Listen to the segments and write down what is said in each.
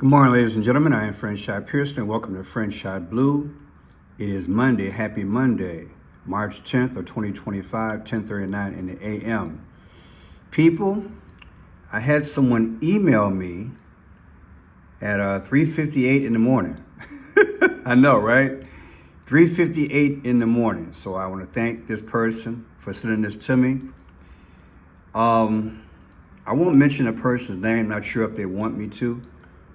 Good morning, ladies and gentlemen. I am Friendshot Pearson, and welcome to Friendshot Blue. It is Monday. Happy Monday, March 10th of 2025, 10:39 in the a.m. People, I had someone email me at 3:58 in the morning. I know, right? 3:58 in the morning. So I want to thank this person for sending this to me. I won't mention a person's name. Not sure if they want me to,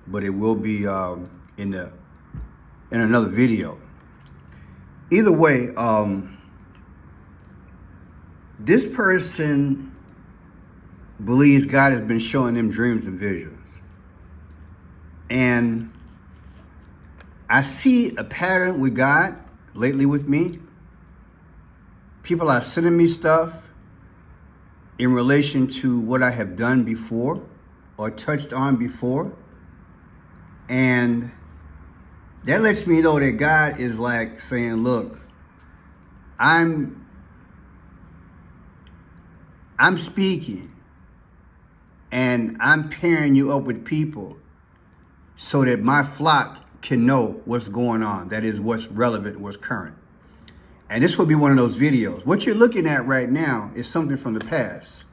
but it will be in another video. Either way, this person believes God has been showing them dreams and visions. And I see a pattern with God lately with me. People are sending me stuff in relation to what I have done before or touched on before. And that lets me know that God is like saying, look, I'm speaking and I'm pairing you up with people so that my flock can know what's going on. That is what's relevant, what's current. And this will be one of those videos. What you're looking at right now is something from the past.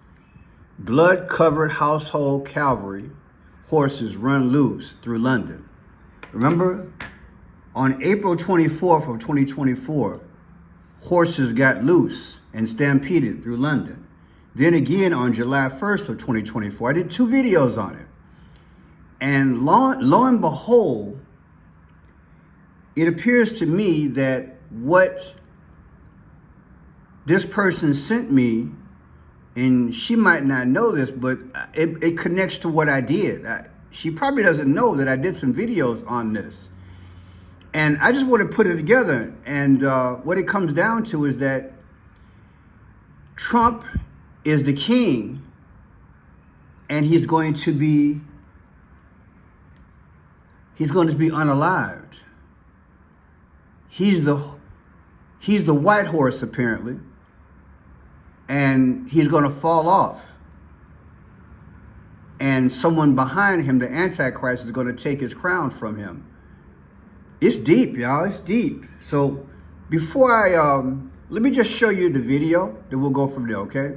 Blood-covered household cavalry horses run loose through London. Remember, on April 24th of 2024, horses got loose and stampeded through London. Then again on July 1st of 2024, I did 2 videos on it. And lo and behold, it appears to me that what this person sent me, and she might not know this, but it connects to what I did. She probably doesn't know that I did some videos on this. And I just want to put it together. And what it comes down to is that Trump is the king, and he's going to be unalived. He's the white horse, apparently. And he's going to fall off. And someone behind him, the Antichrist, is going to take his crown from him. It's deep, y'all. It's deep. So before let me just show you the video, then we'll go from there, okay?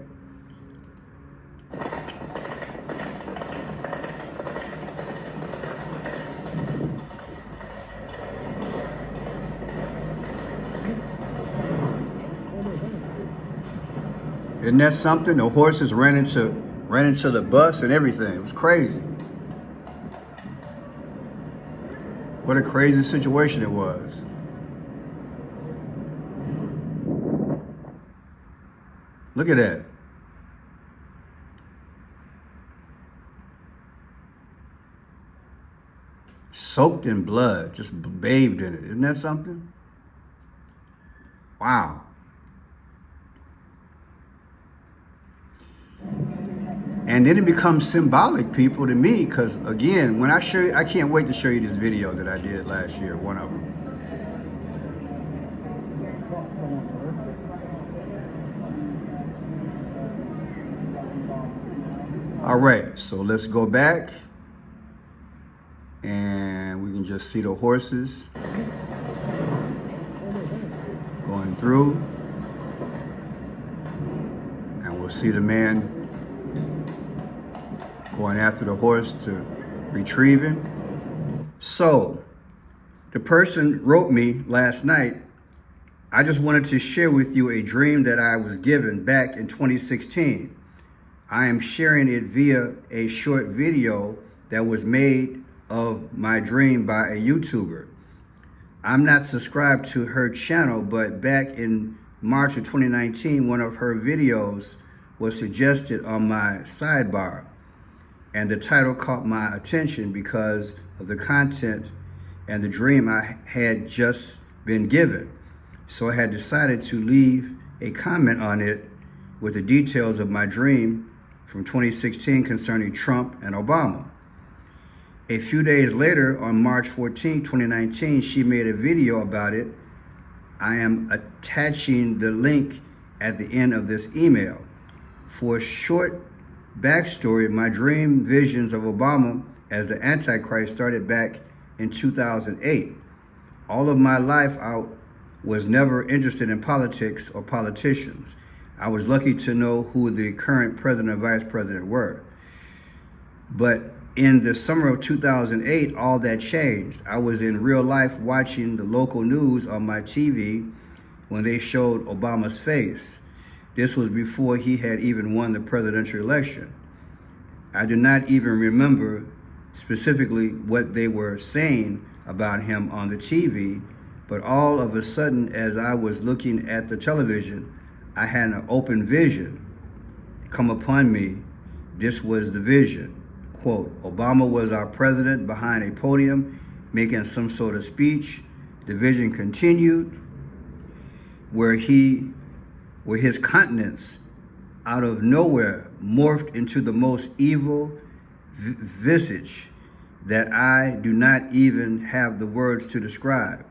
Isn't that something? The horses ran into the bus and everything. It was crazy. What a crazy situation it was. Look at that. Soaked in blood, just bathed in it. Isn't that something? Wow. And then it becomes symbolic, people, to me, because again, when I show you, I can't wait to show you this video that I did last year, one of them. All right, so let's go back and we can just see the horses going through, and we'll see the man going after the horse to retrieve him. So the person wrote me last night, I just wanted to share with you a dream that I was given back in 2016. I am sharing it via a short video that was made of my dream by a YouTuber. I'm not subscribed to her channel, but back in March of 2019, one of her videos was suggested on my sidebar. And the title caught my attention because of the content and the dream I had just been given. So I had decided to leave a comment on it with the details of my dream from 2016 concerning Trump and Obama. A few days later, on March 14, 2019, she made a video about it. I am attaching the link at the end of this email. For a short backstory, my dream visions of Obama as the Antichrist started back in 2008. All of my life, I was never interested in politics or politicians. I was lucky to know who the current president and vice president were. But in the summer of 2008, all that changed. I was in real life watching the local news on my TV when they showed Obama's face. This was before he had even won the presidential election. I do not even remember specifically what they were saying about him on the TV, but all of a sudden, as I was looking at the television, I had an open vision come upon me. This was the vision. Quote, Obama was our president behind a podium making some sort of speech. The vision continued where his countenance out of nowhere morphed into the most evil visage that I do not even have the words to describe.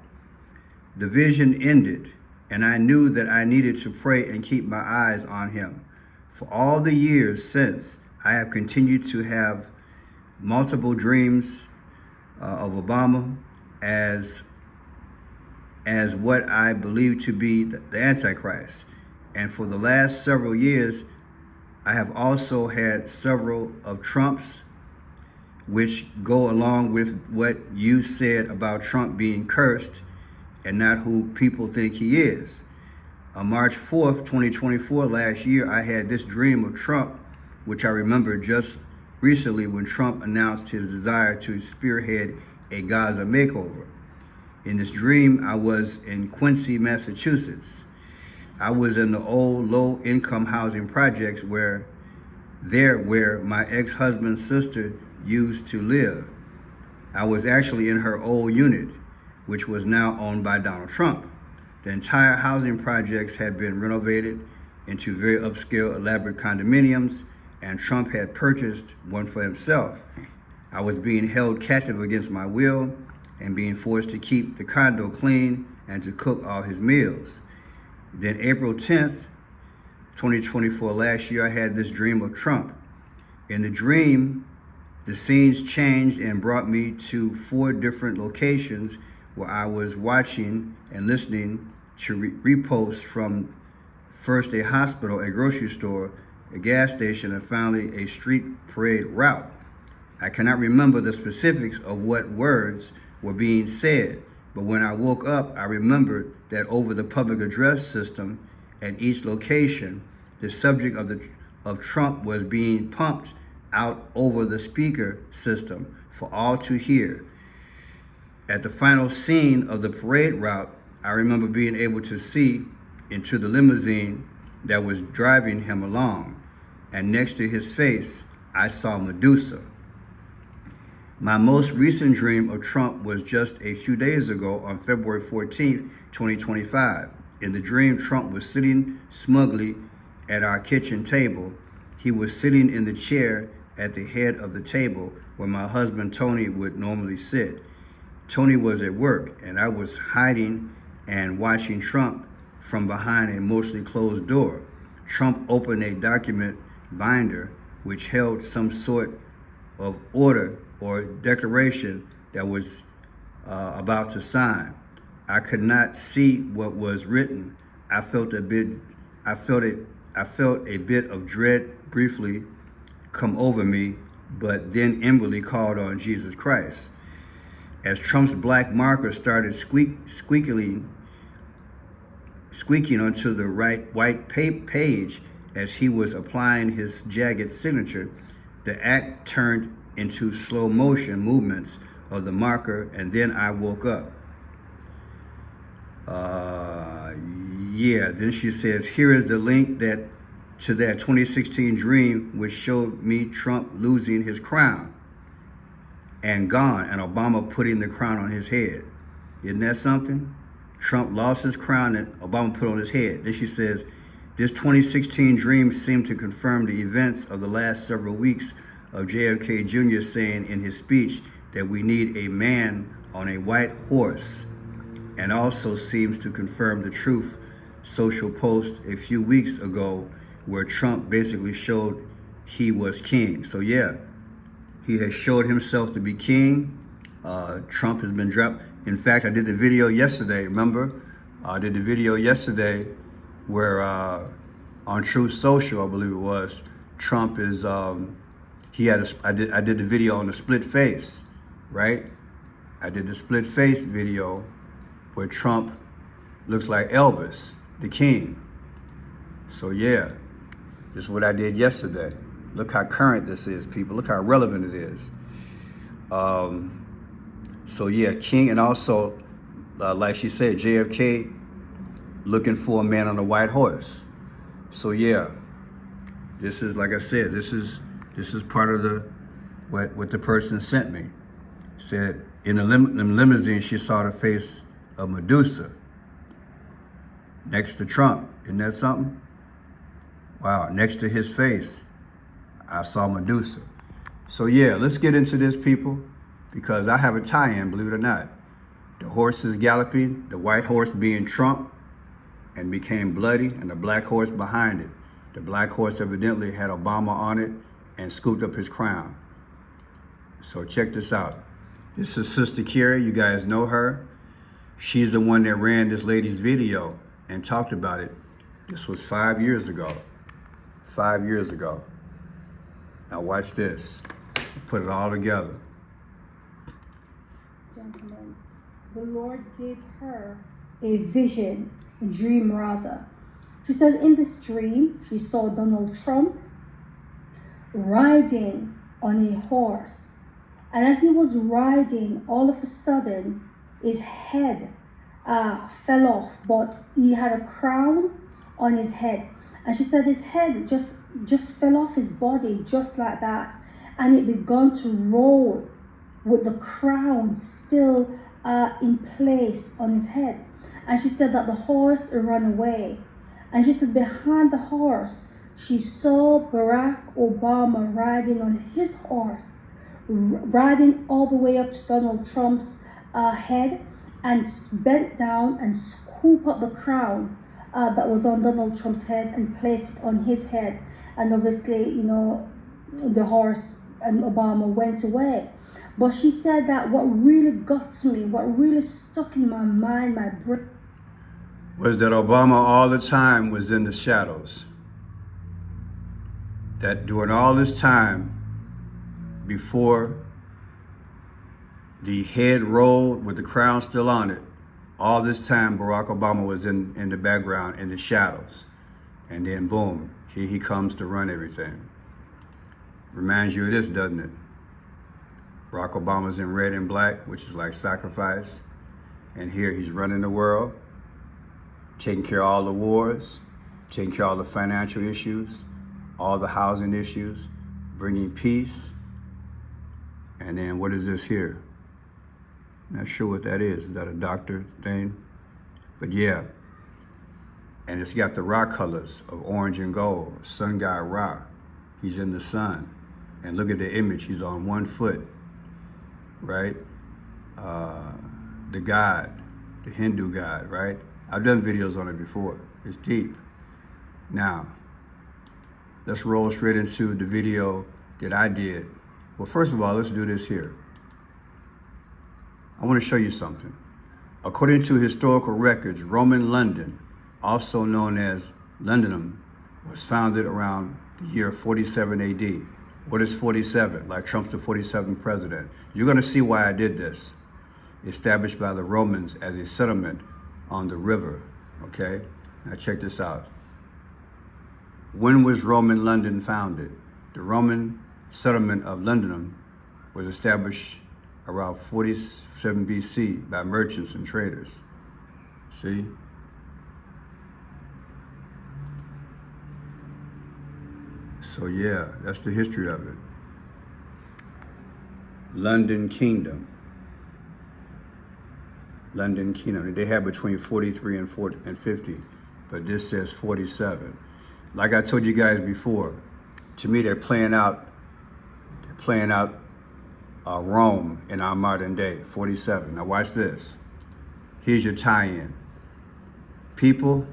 The vision ended, and I knew that I needed to pray and keep my eyes on him. For all the years since, I have continued to have multiple dreams of Obama as what I believe to be the Antichrist. And for the last several years, I have also had several of Trump's, which go along with what you said about Trump being cursed and not who people think he is. On March 4th, 2024, last year, I had this dream of Trump, which I remember just recently when Trump announced his desire to spearhead a Gaza makeover. In this dream, I was in Quincy, Massachusetts. I was in the old low-income housing projects where my ex-husband's sister used to live. I was actually in her old unit, which was now owned by Donald Trump. The entire housing projects had been renovated into very upscale, elaborate condominiums, and Trump had purchased one for himself. I was being held captive against my will and being forced to keep the condo clean and to cook all his meals. Then April 10th, 2024, last year, I had this dream of Trump. In the dream, the scenes changed and brought me to 4 different locations where I was watching and listening to reposts from first a hospital, a grocery store, a gas station, and finally a street parade route. I cannot remember the specifics of what words were being said, but when I woke up, I remembered that over the public address system at each location, the subject of Trump was being pumped out over the speaker system for all to hear. At the final scene of the parade route, I remember being able to see into the limousine that was driving him along, and next to his face, I saw Medusa. My most recent dream of Trump was just a few days ago on February 14th, 2025. In the dream, Trump was sitting smugly at our kitchen table. He was sitting in the chair at the head of the table where my husband Tony would normally sit. Tony was at work, and I was hiding and watching Trump from behind a mostly closed door. Trump opened a document binder which held some sort of order or declaration that was about to sign. I could not see what was written. I felt a bit of dread briefly come over me, but then inwardly called on Jesus Christ. As Trump's black marker started squeaking onto the white page as he was applying his jagged signature, the act turned into slow motion movements of the marker, and then I woke up. Then she says, here is the link to that 2016 dream which showed me Trump losing his crown and gone, and Obama putting the crown on his head. Isn't that something? Trump lost his crown and Obama put on his head. Then she says, this 2016 dream seemed to confirm the events of the last several weeks of JFK Jr. saying in his speech that we need a man on a white horse, and also seems to confirm the Truth Social post a few weeks ago where Trump basically showed he was king. So yeah, He has showed himself to be king. Trump has been dropped. In fact, I did the video yesterday, remember? I did the video yesterday where on Truth Social, I believe it was, Trump is, I did the video on the split face, right? I did the split face video where Trump looks like Elvis, the king. So yeah, this is what I did yesterday. Look how current this is, people. Look how relevant it is. So yeah, king, and also, like she said, JFK looking for a man on a white horse. So yeah, this is, like I said, this is part of the what the person sent me. Said in the limousine she saw the face of Medusa next to Trump. Isn't that something? Wow, next to his face, I saw Medusa. So yeah, let's get into this, people, because I have a tie-in, believe it or not. The horse is galloping, the white horse being Trump, and became bloody, and the black horse behind it. The black horse evidently had Obama on it and scooped up his crown. So check this out. This is Sister Carrie, you guys know her. She's the one that ran this lady's video and talked about it. This was 5 years ago. 5 years ago. Now watch this. Put it all together. Gentlemen, the Lord gave her a vision, a dream rather. She said in this dream, she saw Donald Trump riding on a horse. And as he was riding, all of a sudden, his head fell off, but he had a crown on his head. And she said his head just fell off his body, just like that. And it began to roll with the crown still in place on his head. And she said that the horse ran away. And she said behind the horse, she saw Barack Obama riding on his horse, riding all the way up to Donald Trump's head, and bent down and scoop up the crown that was on Donald Trump's head and placed it on his head. And obviously, you know, the horse and Obama went away. But she said that what really got to me, what really stuck in my mind, my brain, was that Obama all the time was in the shadows. That during all this time, before the head rolled with the crown still on it, all this time Barack Obama was in the background, in the shadows. And then boom, here he comes to run everything. Reminds you of this, doesn't it? Barack Obama's in red and black, which is like sacrifice. And here he's running the world, taking care of all the wars, taking care of all the financial issues, all the housing issues, bringing peace. And then what is this here? Not sure what that is. Is that a doctor thing? But yeah. And it's got the Ra colors of orange and gold. Sun god Ra. He's in the sun. And look at the image. He's on 1 foot, right? The god, the Hindu god, right? I've done videos on it before. It's deep. Now, let's roll straight into the video that I did. Well, first of all, let's do this here. I want to show you something. According to historical records, Roman London, also known as Londonum, was founded around the year 47 AD. What is 47? Like Trump's the 47th president. You're going to see why I did this. Established by the Romans as a settlement on the river, okay? Now check this out. When was Roman London founded? The Roman settlement of Londonum was established around 47 BC by merchants and traders. See? So yeah, that's the history of it. London Kingdom. London Kingdom. They have between 43 and 50, but this says 47. Like I told you guys before, to me they're playing out Rome in our modern day, 47. Now watch this. Here's your tie-in. People,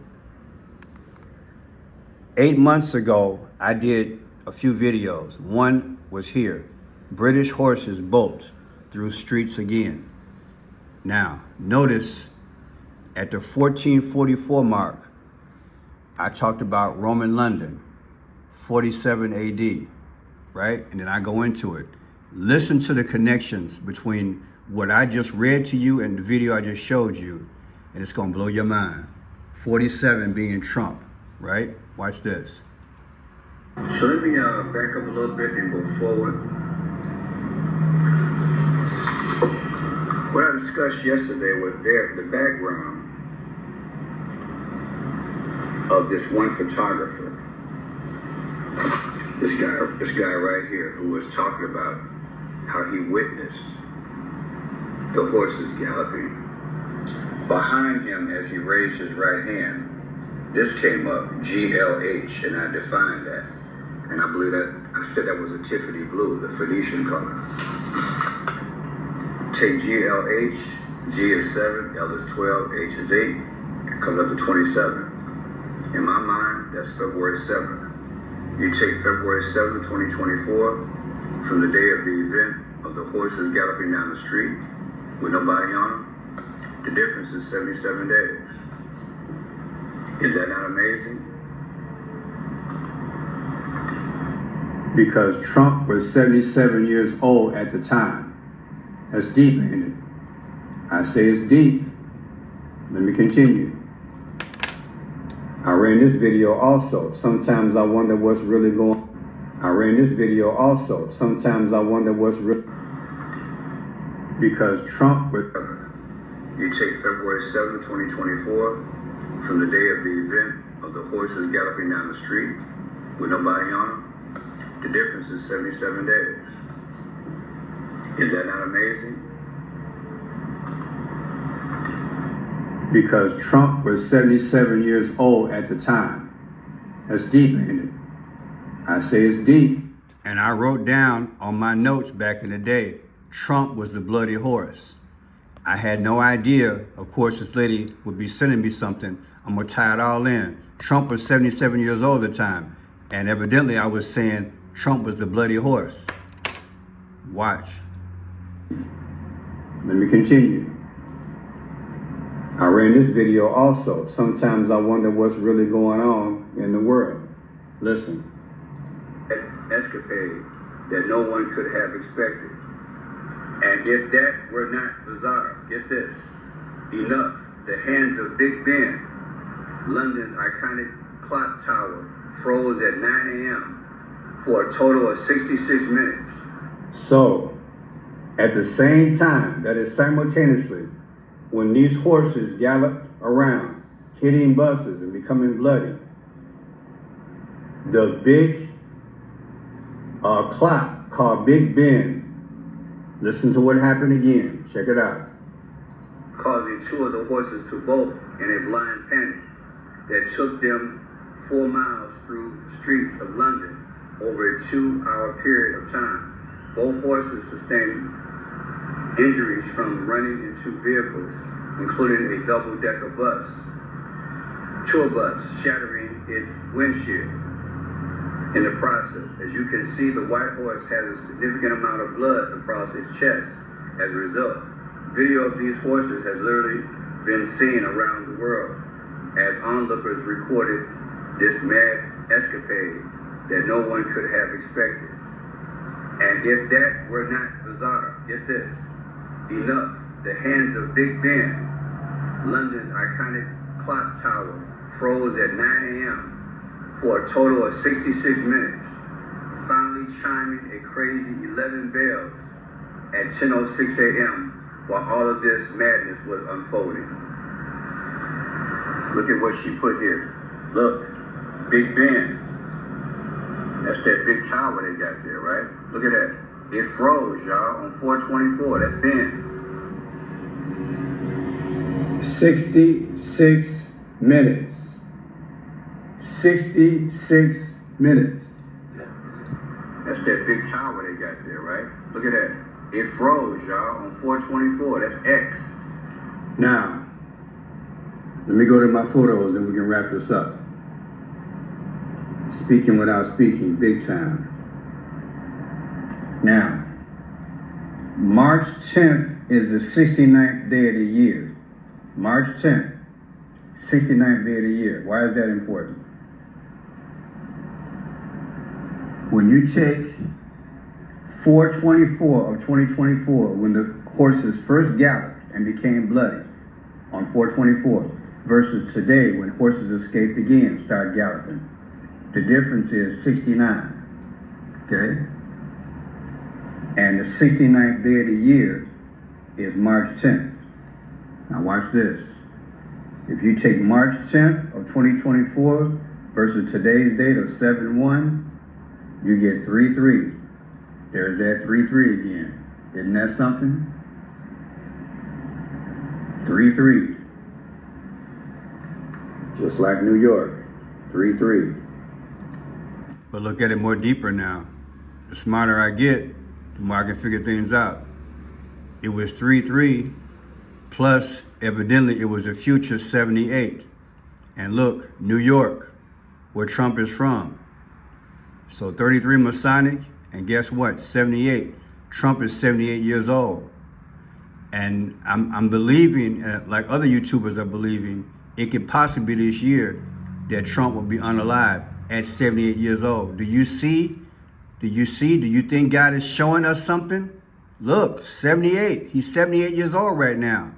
8 months ago, I did a few videos. One was here. British horses bolt through streets again. Now, notice at the 1444 mark, I talked about Roman London, 47 AD, right? And then I go into it. Listen to the connections between what I just read to you and the video I just showed you, and it's gonna blow your mind. 47 being Trump, right? Watch this. So let me back up a little bit and go forward. What I discussed yesterday was the background of this one photographer. This guy right here, who was talking about how he witnessed the horses galloping. Behind him, as he raised his right hand, this came up, GLH, and I defined that. And I believe that, I said that was a Tiffany blue, the Phoenician color. Take GLH, G is 7, L is 12, H is 8, it comes up to 27. In my mind, that's February 7th. You take February 7th, 2024, from the day of the event of the horses galloping down the street with nobody on them, the difference is 77 days. Is that not amazing? Because Trump was 77 years old at the time. That's deep, ain't it? I say it's deep. Let me continue. I ran this video also. Sometimes I wonder what's really going on. I ran this video also. Sometimes I wonder what's really... Because Trump was... You take February 7th, 2024, from the day of the event of the horses galloping down the street with nobody on them, the difference is 77 days. Is that not amazing? Because Trump was 77 years old at the time. That's deep, ain't it? I say it's deep. And I wrote down on my notes back in the day, Trump was the bloody horse. I had no idea, of course, this lady would be sending me something. I'm gonna tie it all in. Trump was 77 years old at the time. And evidently I was saying Trump was the bloody horse. Watch. Let me continue. I ran this video also. Sometimes I wonder what's really going on in the world. Listen. An escapade that no one could have expected. And if that were not bizarre, get this, enough, the hands of Big Ben, London's iconic clock tower, froze at 9 a.m. for a total of 66 minutes. So, at the same time, that is simultaneously, when these horses galloped around, hitting buses and becoming bloody, the big clock called Big Ben, listen to what happened again. Check it out. Causing two of the horses to bolt in a blind panic that took them 4 miles through streets of London over a 2-hour period of time. Both horses sustained injuries from running into vehicles, including a double-decker bus, tour bus, shattering its windshield. In the process, as you can see, the white horse has a significant amount of blood across its chest. As a result, video of these horses has literally been seen around the world as onlookers recorded this mad escapade that no one could have expected. And if that were not bizarre, get this, enough, the hands of Big Ben, London's iconic clock tower, froze at 9 a.m. for a total of 66 minutes, finally chiming a crazy 11 bells at 10:06 a.m. while all of this madness was unfolding. Look at what she put here. Look, Big Ben. That's that big tower they got there, right? Look at that. It froze, y'all, on 4/24. That's Ben. 66 minutes. 66 minutes. That's that big tower they got there, right? Look at that. It froze, y'all, on 4/24. That's X. Now, let me go to my photos and we can wrap this up. Speaking without speaking, big time. Now, March 10th is the 69th day of the year. March 10th, 69th day of the year. Why is that important? When you take 4/24 of 2024, when the horses first galloped and became bloody on 4/24, versus today when horses escaped again and started galloping, the difference is 69. Okay? And the 69th day of the year is March 10th. Now watch this. If you take March 10th of 2024 versus today's date of 7/1, you get 3/3. There's that 3/3 again. Isn't that something? 3/3. Just like New York. 3/3. But look at it more deeper now. The smarter I get, the more I can figure things out. It was 3/3 plus evidently it was a future 78. And look, New York, where Trump is from. So 33 Masonic, and guess what? 78. Trump is 78 years old. And I'm believing, like other YouTubers are believing, it could possibly be this year that Trump will be unalive at 78 years old. Do you see? Do you think God is showing us something? Look, 78. He's 78 years old right now.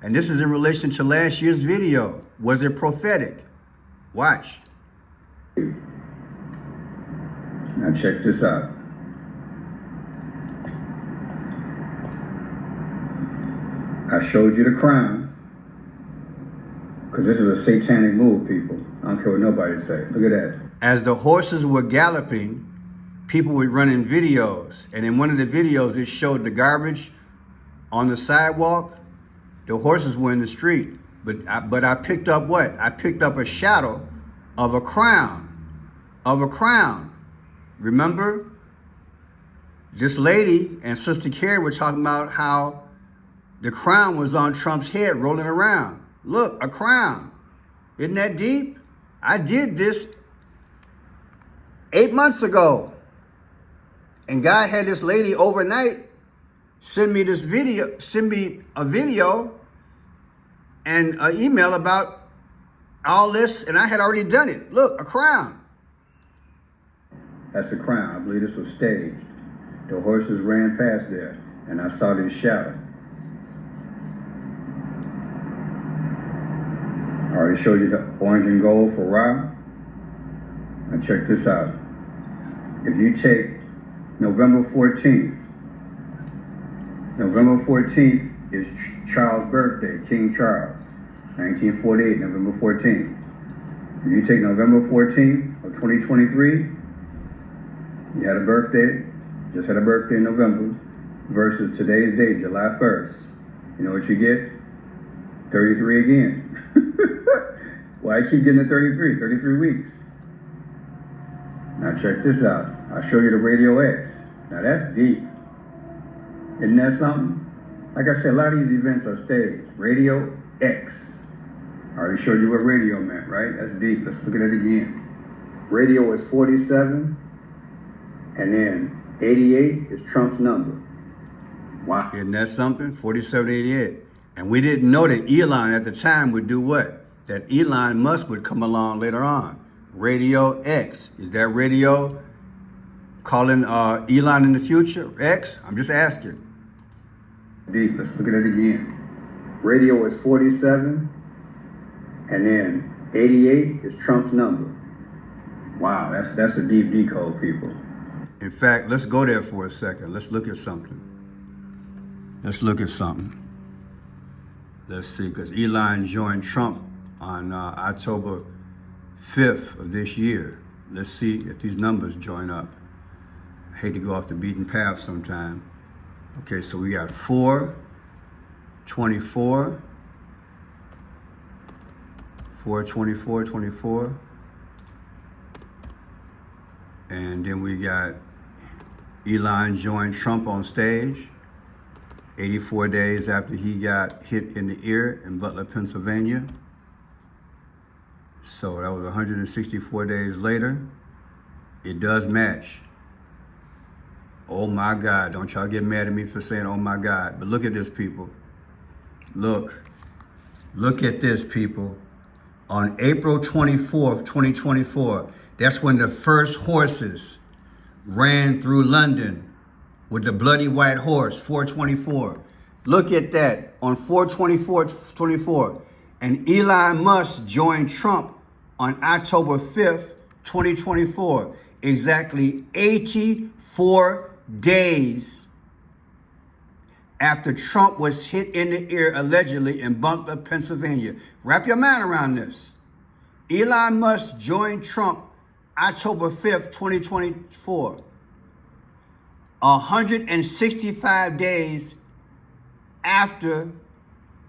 And this is in relation to last year's video. Was it prophetic? Watch. Now check this out. I showed you the crown, because this is a satanic move, people. I don't care what nobody say. Look at that. As the horses were galloping, people were running videos. And in one of the videos, it showed the garbage on the sidewalk. The horses were in the street. But I picked up what? I picked up a shadow of a crown. Of a crown. Remember? This lady and Sister Carrie were talking about how the crown was on Trump's head rolling around. Look, a crown. Isn't that deep? I did this 8 months ago. And God had this lady overnight send me a video and an email about all this, and I had already done it. Look, a crown. That's a crown. I believe this was staged. The horses ran past there, and I saw this shadow. I already showed you the orange and gold for Ra. Now check this out. If you take November 14th, November 14th is Charles' birthday, King Charles, 1948, November 14th. If you take November 14th of 2023, you had a birthday, just had a birthday in November, versus today's date, July 1st. You know what you get? 33 again. Why I keep getting the 33? 33 weeks. Now check this out. I'll show you the Radio X. Now that's deep. Isn't that something? Like I said, a lot of these events are staged. Radio X. I already showed you what radio meant, right? That's deep. Let's look at it again. Radio is 47, and then 88 is Trump's number. Wow. Isn't that something? 4788. And we didn't know that Elon at the time would do what? That Elon Musk would come along later on. Radio X. Is that radio calling Elon in the future? X? I'm just asking. Deep. Let's look at it again. Radio is 47, and then 88 is Trump's number. Wow, that's a deep decode, people. In fact, let's go there for a second. Let's look at something. Let's look at something. Let's see, because Elon joined Trump on October 5th of this year. Let's see if these numbers join up. I hate to go off the beaten path sometime. Okay, so we got 4/24, 4/24/24, and then we got Elon joined Trump on stage 84 days after he got hit in the ear in Butler, Pennsylvania. So that was 164 days later. It does match. Oh my God, don't y'all get mad at me for saying, oh my God. But look at this, people. Look at this, people. On April 24th, 2024, that's when the first horses ran through London with the bloody white horse, 424. Look at that, on 4/24/24. And Elon Musk joined Trump on October 5th, 2024. Exactly 84 days after Trump was hit in the ear allegedly in Butler, Pennsylvania. Wrap your mind around this. Elon Musk joined Trump October 5th, 2024. 165 days after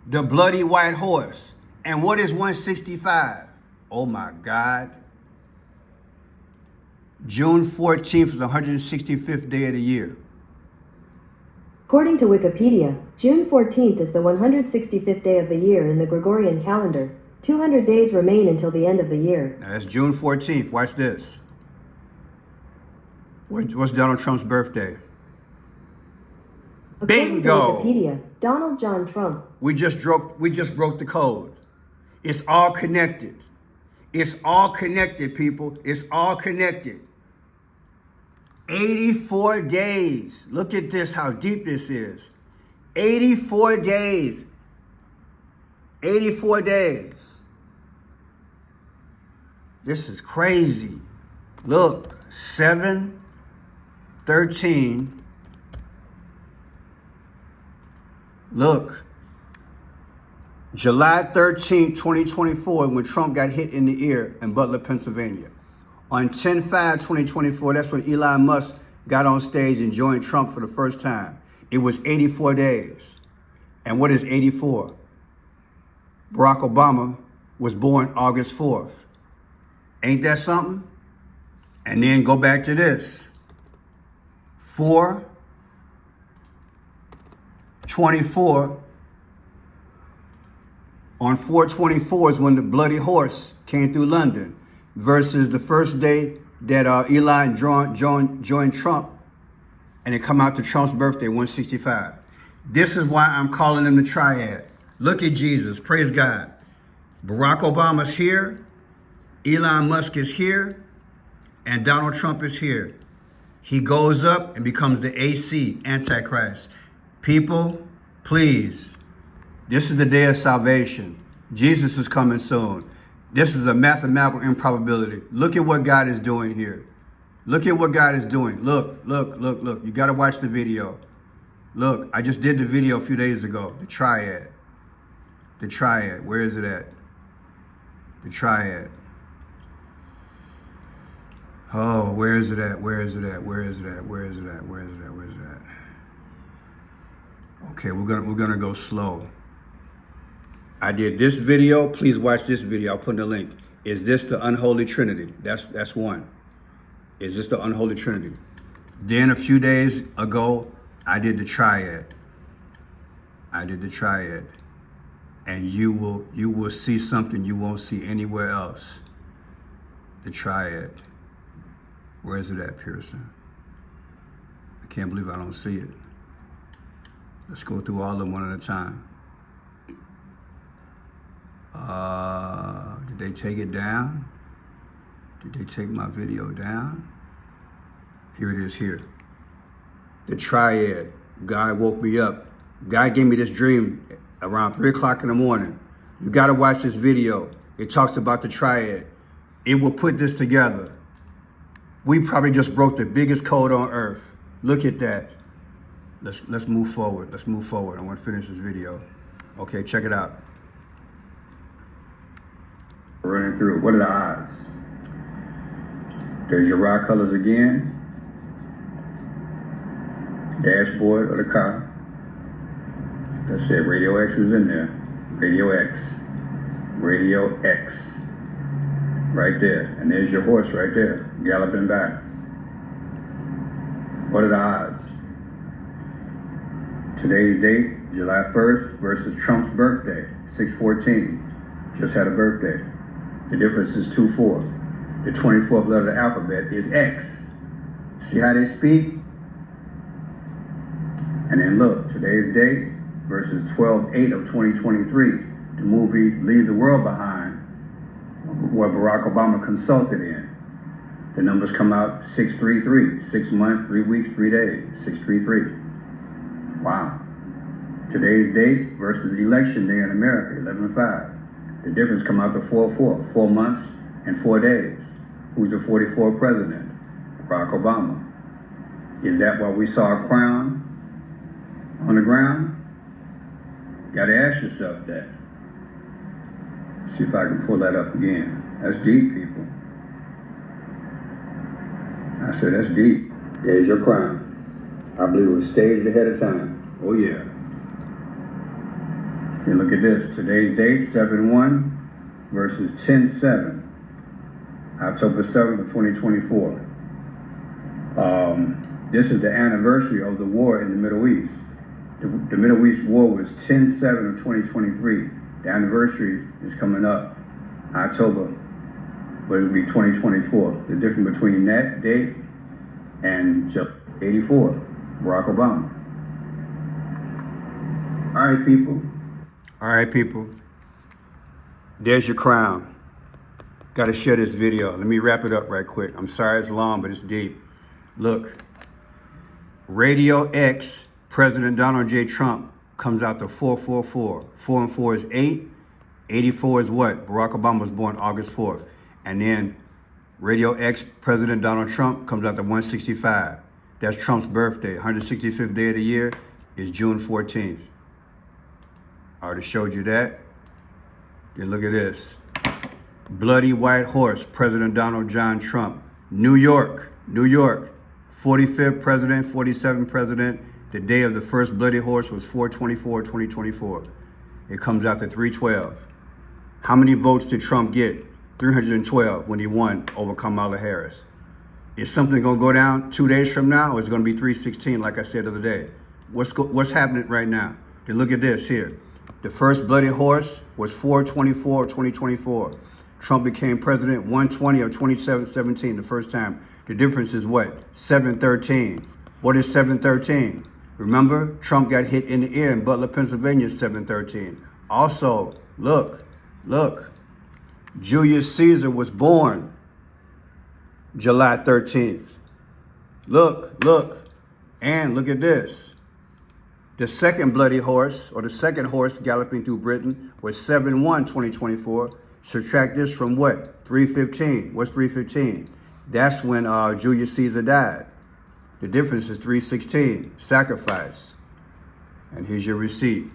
the bloody white horse. And what is 165? Oh my God. June 14th is the 165th day of the year. According to Wikipedia, June 14th is the 165th day of the year in the Gregorian calendar. 200 days remain until the end of the year. Now that's June 14th. Watch this. What's Donald Trump's birthday? According Bingo! to Wikipedia, Donald John Trump. We just broke the code. It's all connected. It's all connected, people. It's all connected. 84 days. Look at this, how deep this is. 84 days. 84 days. This is crazy. Look, 7/13. Look, July 13th, 2024, when Trump got hit in the ear in Butler, Pennsylvania. On 10/5/2024, that's when Elon Musk got on stage and joined Trump for the first time. It was 84 days. And what is 84? Barack Obama was born August 4th. Ain't that something? And then go back to this. 4/24. On 4/24 is when the bloody horse came through London, versus the first day that Elon joined Trump, and it come out to Trump's birthday, 165. This is why I'm calling them the Triad. Look at Jesus, praise God. Barack Obama's here, Elon Musk is here, and Donald Trump is here. He goes up and becomes the AC, Antichrist. People, please, this is the day of salvation. Jesus is coming soon. This is a mathematical improbability. Look at what God is doing here. Look at what God is doing. Look. You got to watch the video. Look, I just did the video a few days ago. The Triad. The Triad. Where is it at? The Triad. Oh, where is it at? Where is it at? Where is it at? Where is it at? Where is it at? Where is it at? Okay, we're gonna go slow. I did this video. Please watch this video. I'll put in the link. Is this the unholy trinity? That's one. Is this the unholy trinity? Then a few days ago, I did the Triad. I did the Triad. And you will see something you won't see anywhere else. The Triad. Where is it at, Pearson? I can't believe I don't see it. Let's go through all of them one at a time. Did they take it down? Did they take my video down? Here it is here. The Triad. God woke me up. God gave me this dream around 3 o'clock in the morning. You got to watch this video. It talks about the Triad. It will put this together. We probably just broke the biggest code on earth. Look at that. Let's move forward. Let's move forward. I want to finish this video. Okay, check it out. Running through. What are the odds? There's your rock colors again. Dashboard of the car. That's it. Radio X is in there. Radio X. Radio X. Right there. And there's your horse right there, galloping back. What are the odds? Today's date, July 1st, versus Trump's birthday, 6/14. Just had a birthday. The difference is 2/4. The 24th letter of the alphabet is X. See how they speak? And then look, today's date versus 12/8 of 2023, the movie Leave the World Behind, where Barack Obama consulted in. The numbers come out 633, 6 months, 3 weeks, 3 days, 633. Wow. Today's date versus election day in America, 11/5. The difference come out to 4/4, 4 months and 4 days. Who's the 44th president? Barack Obama. Is that why we saw a crown on the ground? Gotta ask yourself that. See if I can pull that up again. That's deep, people. I said, that's deep. There's your crown. I believe it was staged ahead of time. Oh yeah. Here, look at this. Today's date, 7/1 versus 10/7. October 7th of 2024. This is the anniversary of the war in the Middle East. The Middle East war was 10/7 of 2023. The anniversary is coming up, October, but it'll be 2024. The difference between that date and 84, Barack Obama. All right, people. All right, people. There's your crown. Got to share this video. Let me wrap it up right quick. I'm sorry it's long, but it's deep. Look, Radio X, President Donald J. Trump comes out to 444. 4 and 4 is 8. 84 is what? Barack Obama was born August 4th. And then Radio X, President Donald Trump comes out to 165. That's Trump's birthday. 165th day of the year is June 14th. I already showed you that. Then look at this. Bloody White Horse, President Donald John Trump. New York, New York. 45th president, 47th president. The day of the first Bloody Horse was 4/24/2024. It comes out to 312. How many votes did Trump get? 312 when he won over Kamala Harris. Is something going to go down 2 days from now, or is it going to be 316 like I said the other day? What's happening right now? Then look at this here. The first Bloody Horse was 4/24/2024. Trump became president 1/20 of 2017, the first time. The difference is what? 7/13. What is 7/13? Remember, Trump got hit in the ear in Butler, Pennsylvania, 7/13. Also, look. Julius Caesar was born July 13th. Look. And look at this. The second Bloody Horse, or the second horse galloping through Britain, was 7/1/2024. Subtract this from what? 315. What's 315? That's when Julius Caesar died. The difference is 316. Sacrifice. And here's your receipt.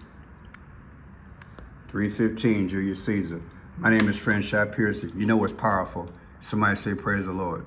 315, Julius Caesar. My name is Franchise Pearson. You know what's powerful. Somebody say praise the Lord.